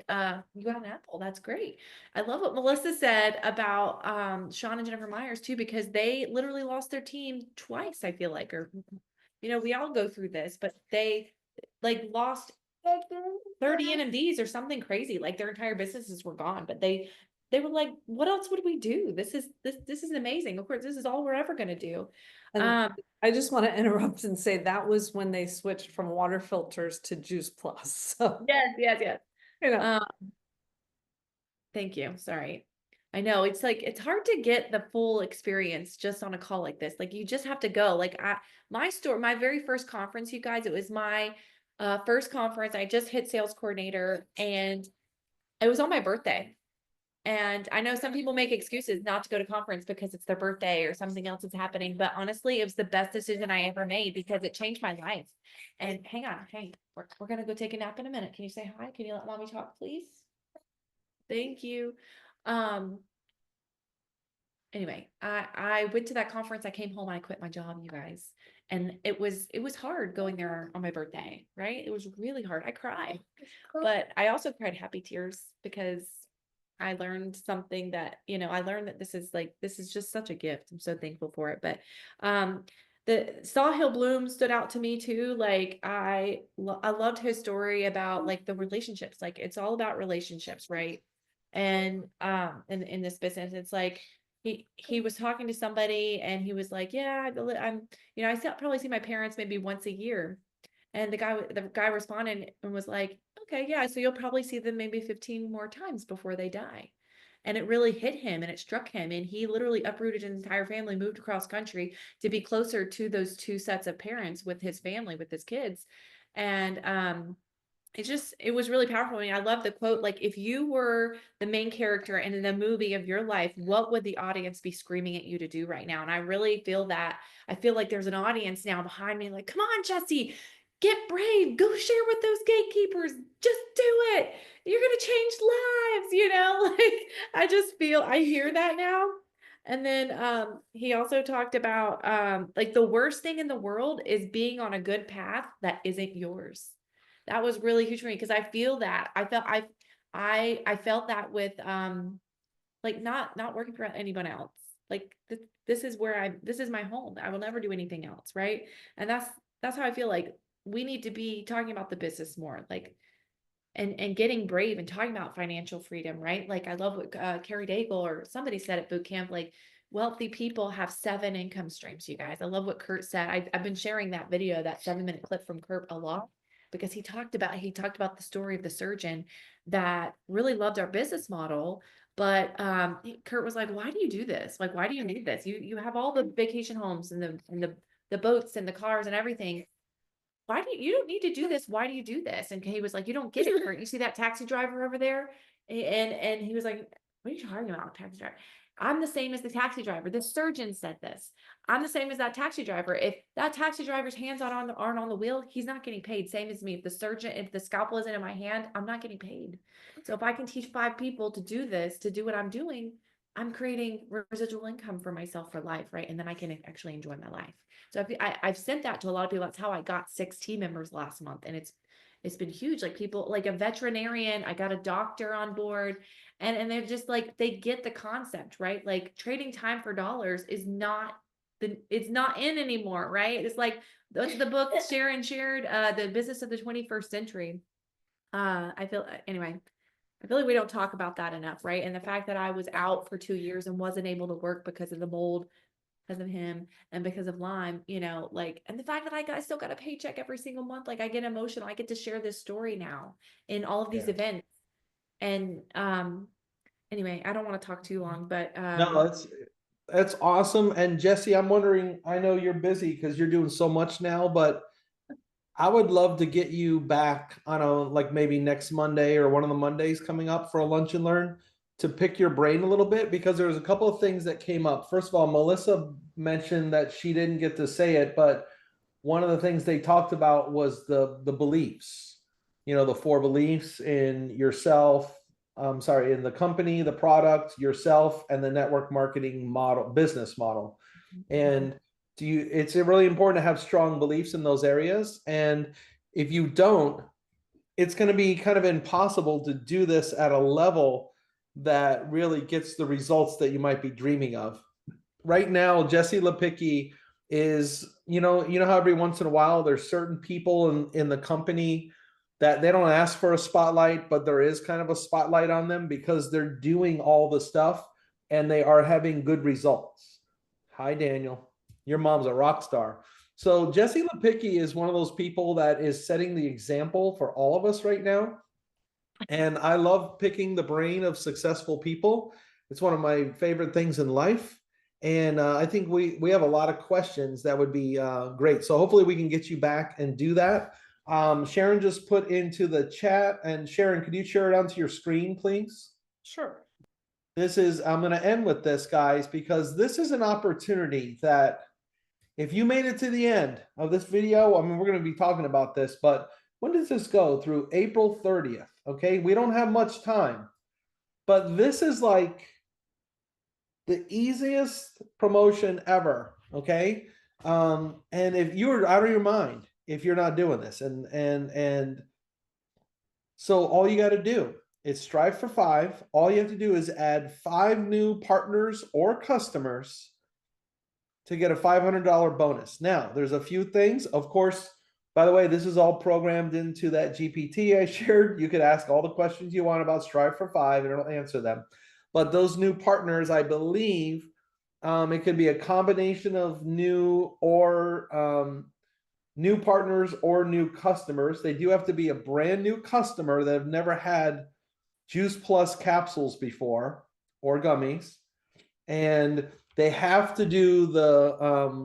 you got an apple. That's great. I love what Melissa said about Sean and Jennifer Myers too, because they literally lost their team twice, I feel like, or we all go through this, but they like lost 30 NMDs or something crazy. Like their entire businesses were gone, but they were like, what else would we do? This is amazing. Of course, this is all we're ever going to do. And I just want to interrupt and say that was when they switched from water filters to Juice Plus. So yes. you know. Thank you. Sorry. I know it's like, it's hard to get the full experience just on a call like this. Like you just have to go. Like my very first conference, you guys, it was my first conference. I just hit sales coordinator, and it was on my birthday. And I know some people make excuses not to go to conference because it's their birthday or something else is happening. But honestly, it was the best decision I ever made because it changed my life. And hang on, hey, we're going to go take a nap in a minute. Can you say hi? Can you let mommy talk, please? Thank you. Anyway, I went to that conference. I came home and I quit my job, you guys. And it was hard going there on my birthday, right? It was really hard. I cried, but I also cried happy tears because I learned something that, I learned that this is just such a gift. I'm so thankful for it. But the Sawhill Bloom stood out to me too. Like I loved his story about like the relationships. Like it's all about relationships, right? And in this business, it's like he was talking to somebody and he was like, yeah, I'm probably see my parents maybe once a year. And the guy responded and was like, okay, yeah, so you'll probably see them maybe 15 more times before they die. And it really hit him and it struck him. And he literally uprooted his entire family, moved across country to be closer to those two sets of parents with his family, with his kids. And it was really powerful. I mean, I love the quote, like, if you were the main character in the movie of your life, what would the audience be screaming at you to do right now? And I really feel that. I feel like there's an audience now behind me, like, come on, Jesse, get brave, go share with those gatekeepers, just do it. You're going to change lives, like, I hear that now. And then he also talked about like the worst thing in the world is being on a good path that isn't yours. That was really huge for me because I feel that. I felt that with like not working for anyone else. Like this is this is my home. I will never do anything else, right? And that's how I feel like we need to be talking about the business more, like and getting brave and talking about financial freedom, right? Like I love what Carrie Daigle or somebody said at boot camp, like wealthy people have 7 income streams, you guys. I love what Kurt said. I've been sharing that video, that 7-minute clip from Kurt a lot because he talked about the story of the surgeon that really loved our business model. But Kurt was like, why do you do this? Like, why do you need this? You have all the vacation homes and the boats and the cars and everything. Why do you don't need to do this? Why do you do this? And he was like, you don't get it, Kurt. You see that taxi driver over there? And he was like, what are you talking about, taxi driver? I'm the same as the taxi driver. The surgeon said this. I'm the same as that taxi driver. If that taxi driver's hands aren't on the wheel, he's not getting paid. Same as me. If the scalpel isn't in my hand, I'm not getting paid. So if I can teach 5 people to do this, to do what I'm doing, I'm creating residual income for myself for life, right? And then I can actually enjoy my life. So I've sent that to a lot of people. That's how I got 6 team members last month. And it's been huge. Like people, like a veterinarian, I got a doctor on board and they're just like, they get the concept, right? Like trading time for dollars is it's not in anymore, right? It's like, that's the book Sharon shared, The Business of the 21st Century. Anyway, I feel like we don't talk about that enough, right? And the fact that I was out for 2 years and wasn't able to work because of the mold, because of him, and because of Lyme, like, and the fact that I still got a paycheck every single month, like I get emotional. I get to share this story now in all of these events. And anyway, I don't want to talk too long, but No, that's awesome. And Jesse, I'm wondering, I know you're busy because you're doing so much now, but I would love to get you back on like maybe next Monday or one of the Mondays coming up for a lunch and learn to pick your brain a little bit, because there was a couple of things that came up. First of all, Melissa mentioned that she didn't get to say it, but one of the things they talked about was the beliefs, the 4 beliefs in yourself. In the company, the product, yourself, and the network marketing business model. And it's really important to have strong beliefs in those areas. And if you don't, it's going to be kind of impossible to do this at a level that really gets the results that you might be dreaming of. Right now, Jesse Lepicki is, how every once in a while there's certain people in the company that they don't ask for a spotlight, but there is kind of a spotlight on them because they're doing all the stuff and they are having good results. Hi, Daniel. Your mom's a rock star. So Jesse Lepicki is one of those people that is setting the example for all of us right now. And I love picking the brain of successful people. It's one of my favorite things in life. And I think we have a lot of questions that would be great. So hopefully we can get you back and do that. Sharon just put into the chat, and Sharon, could you share it onto your screen, please? Sure. I'm going to end with this, guys, because this is an opportunity that if you made it to the end of this video, I mean, we're going to be talking about this, but when does this go? Through April 30th. Okay. We don't have much time, but this is like the easiest promotion ever. Okay. And if you're out of your mind, if you're not doing this, and so all you got to do It's Strive for 5. All you have to do is add 5 new partners or customers to get a $500 bonus. Now, there's a few things. Of course, by the way, this is all programmed into that GPT I shared. You could ask all the questions you want about Strive for 5 and it'll answer them. But those new partners, I believe, it could be a combination of new partners or new customers. They do have to be a brand new customer that have never had Juice Plus capsules before or gummies. And they have to do the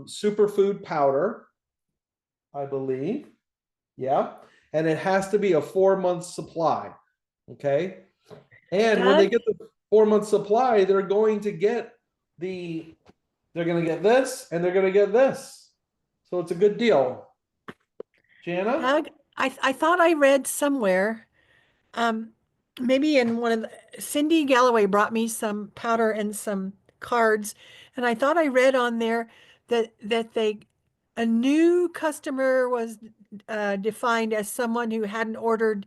superfood powder, I believe. Yeah. And it has to be a 4-month supply. Okay. And when they get the 4-month supply, they're going to get this and they're going to get this. So it's a good deal. Jana? Doug, I thought I read somewhere, maybe in one of Cindy Galloway brought me some powder and some cards, and I thought I read on there that a new customer was defined as someone who hadn't ordered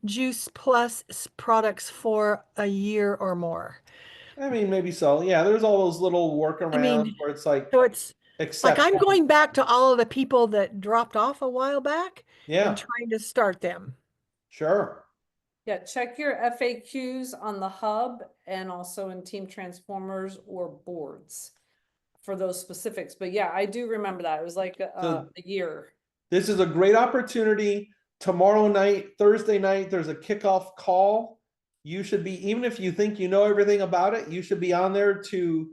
Juice Plus products for a year or more. I mean, maybe so. Yeah, there's all those little workarounds where it's like, so it's like I'm exception. going back to all of the people that dropped off a while back Yeah, and trying to start them. sure. Yeah, check your FAQs on the hub and also in Team Transformers or boards for those specifics. But yeah, I do remember that. It was like a year. This is a great opportunity. Tomorrow night, Thursday night, there's a kickoff call. You should be, even if you think you know everything about it, you should be on there to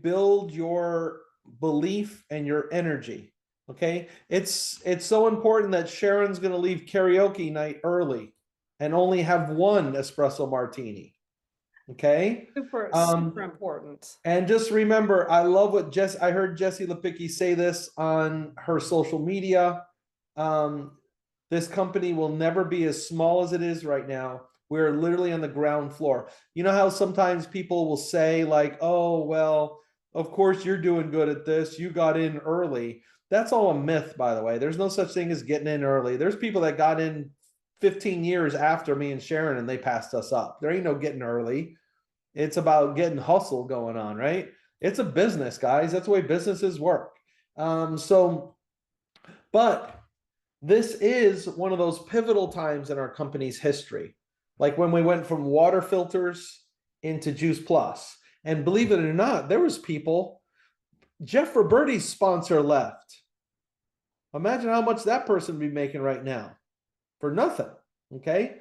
build your belief and your energy. Okay. It's so important that Sharon's going to leave karaoke night early and only have one espresso martini. Okay. Super important. And just remember, I love what I heard Jessie Lepicki say this on her social media. This company will never be as small as it is right now. We're literally on the ground floor. You know how sometimes people will say like, oh, well, of course you're doing good at this. You got in early. That's all a myth, by the way. There's no such thing as getting in early. There's people that got in 15 years after me and Sharon and they passed us up. There ain't no getting early. It's about getting hustle going on, right? It's a business, guys. That's the way businesses work. But this is one of those pivotal times in our company's history. Like when we went from water filters into Juice Plus. And believe it or not, there was people, Jeff Roberti's sponsor left. Imagine how much that person would be making right now for nothing. Okay.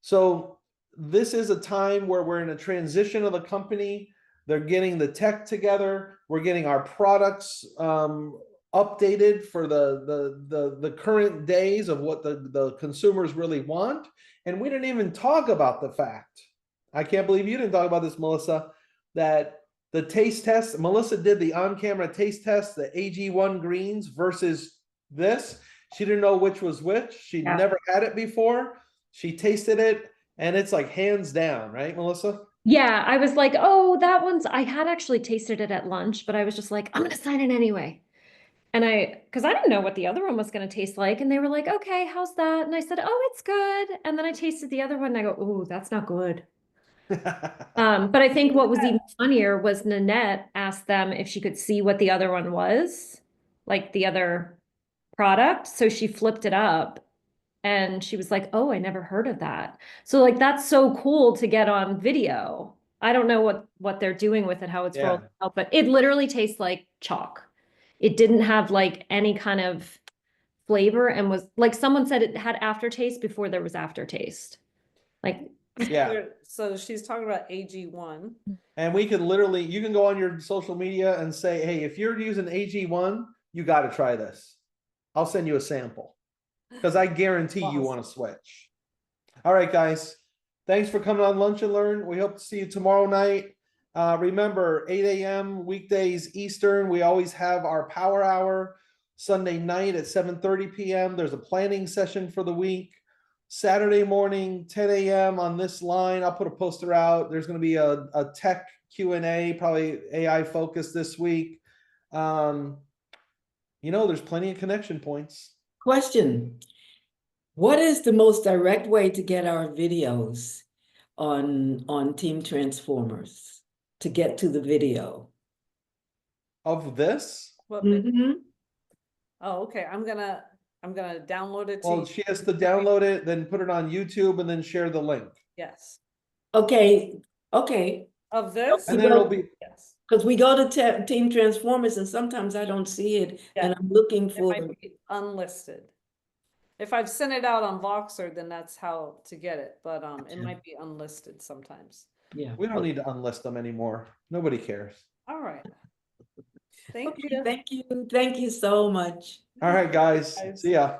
So this is a time where we're in a transition of the company. They're getting the tech together. We're getting our products updated for the current days of what the consumers really want. And we didn't even talk about the fact, I can't believe you didn't talk about this, Melissa, that the taste test, Melissa did the on-camera taste test, the AG1 greens versus this. She didn't know which was which. She'd never had it before. She tasted it and it's like hands down, right, Melissa? Yeah, I was like, oh, that one's, I had actually tasted it at lunch, but I was just like, I'm going to sign it anyway. And because I didn't know what the other one was going to taste like. And they were like, okay, how's that? And I said, oh, it's good. And then I tasted the other one and I go, oh, that's not good. But I think what was even funnier was Nanette asked them if she could see what the other one was, like the other product. So she flipped it up and she was like, oh, I never heard of that. So like, that's so cool to get on video. I don't know what they're doing with it, how it's rolled out, but it literally tastes like chalk. It didn't have like any kind of flavor and was like, someone said it had aftertaste before there was aftertaste. Like, yeah. So she's talking about AG1. And we can literally, you can go on your social media and say, hey, if you're using AG1, you got to try this. I'll send you a sample because I guarantee you want to switch. All right, guys. Thanks for coming on Lunch and Learn. We hope to see you tomorrow night. Remember, 8 a.m. weekdays Eastern. We always have our power hour. Sunday night at 7:30 p.m. There's a planning session for the week. Saturday morning, 10 a.m. on this line. I'll put a poster out. There's going to be a tech Q&A, probably AI focused this week. There's plenty of connection points. Question. What is the most direct way to get our videos on Team Transformers? To get to the video? Of this? What video? Mhm. Oh, okay, I'm gonna download it to Well, you. she has to download it, then put it on YouTube and then share the link. Yes, Okay, of this, And then it'll be, yes, because we go to Team Transformers and sometimes I don't see it and I'm looking it for, might be unlisted. If I've sent it out on Voxer, then that's how to get it, but it Gotcha. might be unlisted sometimes. yeah. we don't need to unlist them anymore. Nobody cares. All right. Thank Okay, you. thank you so much. All right, guys. Guys. See ya.